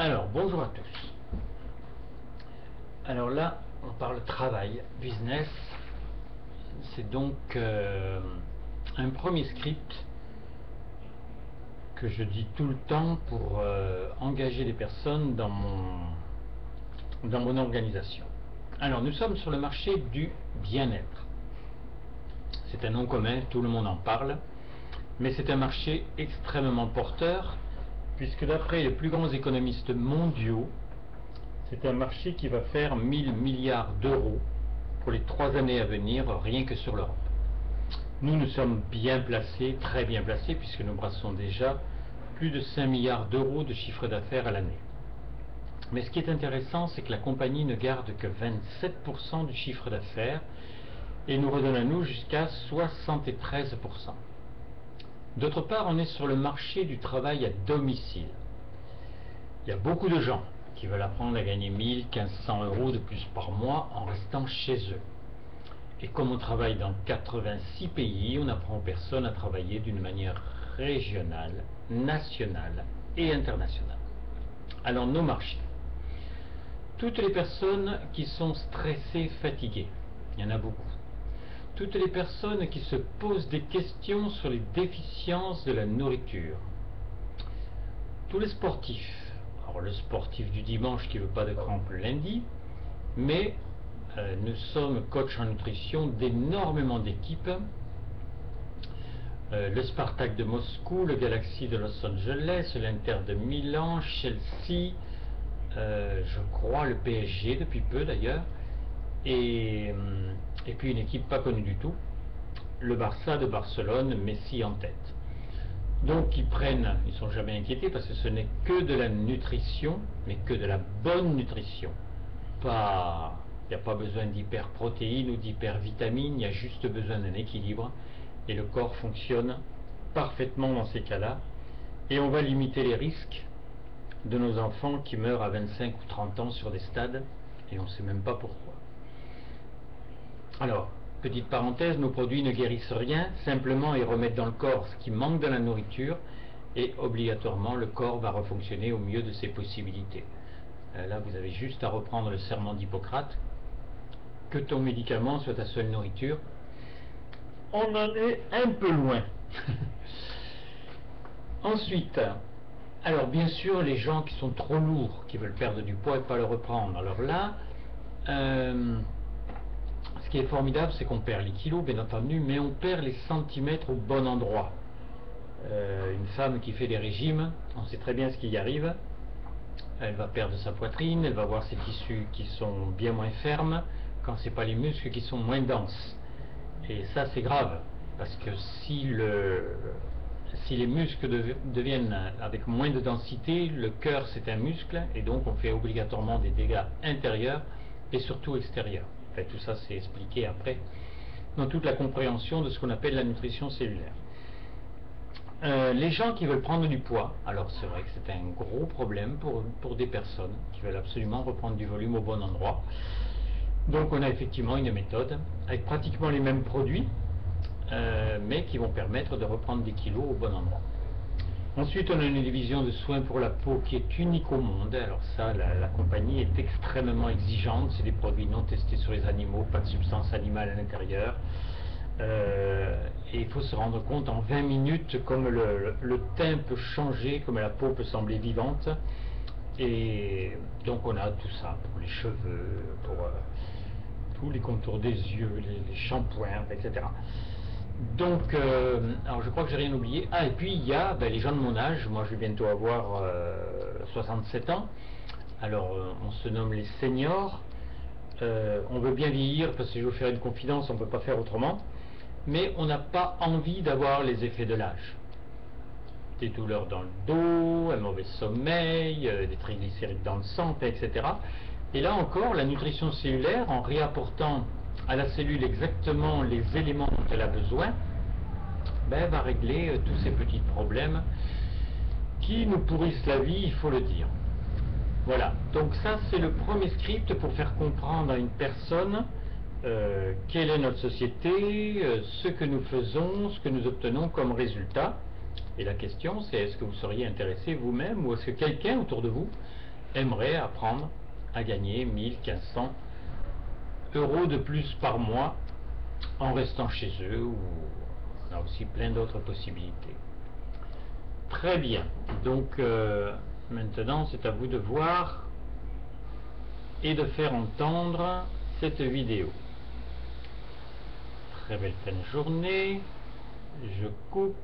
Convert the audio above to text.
Alors, bonjour à tous. Alors là, on parle travail, business. C'est donc un premier script que je dis tout le temps pour engager les personnes dans mon organisation. Alors, nous sommes sur le marché du bien-être. C'est un nom commun, tout le monde en parle, mais c'est un marché extrêmement porteur, puisque d'après les plus grands économistes mondiaux, c'est un marché qui va faire 1000 milliards d'euros pour les 3 années à venir, rien que sur l'Europe. Nous sommes bien placés, très bien placés, puisque nous brassons déjà plus de 5 milliards d'euros de chiffre d'affaires à l'année. Mais ce qui est intéressant, c'est que la compagnie ne garde que 27% du chiffre d'affaires et nous redonne à nous jusqu'à 73%. D'autre part, on est sur le marché du travail à domicile. Il y a beaucoup de gens qui veulent apprendre à gagner 1000, 1500 euros de plus par mois en restant chez eux. Et comme on travaille dans 86 pays, on apprend aux personnes à travailler d'une manière régionale, nationale et internationale. Alors nos marchés. Toutes les personnes qui sont stressées, fatiguées, il y en a beaucoup. Toutes les personnes qui se posent des questions sur les déficiences de la nourriture. Tous les sportifs. Alors le sportif du dimanche qui ne veut pas de crampes le lundi, mais nous sommes coachs en nutrition d'énormément d'équipes. Le Spartak de Moscou, le Galaxy de Los Angeles, l'Inter de Milan, Chelsea, je crois le PSG depuis peu d'ailleurs, et puis une équipe pas connue du tout, le Barça de Barcelone, Messi en tête. Donc ils ne sont jamais inquiétés parce que ce n'est que de la nutrition, mais que de la bonne nutrition. Il n'y a pas besoin d'hyperprotéines ou d'hypervitamines, il y a juste besoin d'un équilibre et le corps fonctionne parfaitement dans ces cas-là. Et on va limiter les risques de nos enfants qui meurent à 25 ou 30 ans sur des stades et on ne sait même pas pourquoi. Alors, petite parenthèse, nos produits ne guérissent rien, simplement ils remettent dans le corps ce qui manque de la nourriture et obligatoirement le corps va refonctionner au mieux de ses possibilités. Là, vous avez juste à reprendre le serment d'Hippocrate, que ton médicament soit ta seule nourriture. On en est un peu loin. Ensuite, alors bien sûr, les gens qui sont trop lourds, qui veulent perdre du poids et pas le reprendre. Alors là, ce qui est formidable, c'est qu'on perd les kilos, bien entendu, mais on perd les centimètres au bon endroit. Une femme qui fait des régimes, on sait très bien ce qui y arrive. Elle va perdre sa poitrine, elle va voir ses tissus qui sont bien moins fermes, quand ce n'est pas les muscles qui sont moins denses. Et ça, c'est grave, parce que si les muscles deviennent avec moins de densité, le cœur c'est un muscle, et donc on fait obligatoirement des dégâts intérieurs et surtout extérieurs. Enfin, tout ça c'est expliqué après dans toute la compréhension de ce qu'on appelle la nutrition cellulaire. Les gens qui veulent prendre du poids, alors c'est vrai que c'est un gros problème pour des personnes qui veulent absolument reprendre du volume au bon endroit. Donc on a effectivement une méthode avec pratiquement les mêmes produits, mais qui vont permettre de reprendre des kilos au bon endroit. Ensuite, on a une division de soins pour la peau qui est unique au monde. Alors ça, la compagnie est extrêmement exigeante. C'est des produits non testés sur les animaux, pas de substance animale à l'intérieur. Et il faut se rendre compte en 20 minutes comme le teint peut changer, comme la peau peut sembler vivante. Et donc on a tout ça pour les cheveux, pour tous les contours des yeux, les shampoings, etc. Donc, alors je crois que j'ai rien oublié. Ah, et puis il y a les gens de mon âge. Moi je vais bientôt avoir 67 ans. Alors on se nomme les seniors. On veut bien vieillir parce que je veux faire une confidence, on ne peut pas faire autrement. Mais on n'a pas envie d'avoir les effets de l'âge. Des douleurs dans le dos, un mauvais sommeil, des triglycérides dans le sang, etc. Et là encore, la nutrition cellulaire, en réapportant à la cellule exactement les éléments dont elle a besoin, va régler tous ces petits problèmes qui nous pourrissent la vie, il faut le dire. Voilà, donc ça c'est le premier script pour faire comprendre à une personne quelle est notre société, ce que nous faisons, ce que nous obtenons comme résultat. Et la question c'est, est-ce que vous seriez intéressé vous-même ou est-ce que quelqu'un autour de vous aimeraient apprendre à gagner 1 100, 1 500 € de plus par mois en restant chez eux, ou on a aussi plein d'autres possibilités. Très bien, donc maintenant c'est à vous de voir et de faire entendre cette vidéo. Très belle fin de journée, je coupe.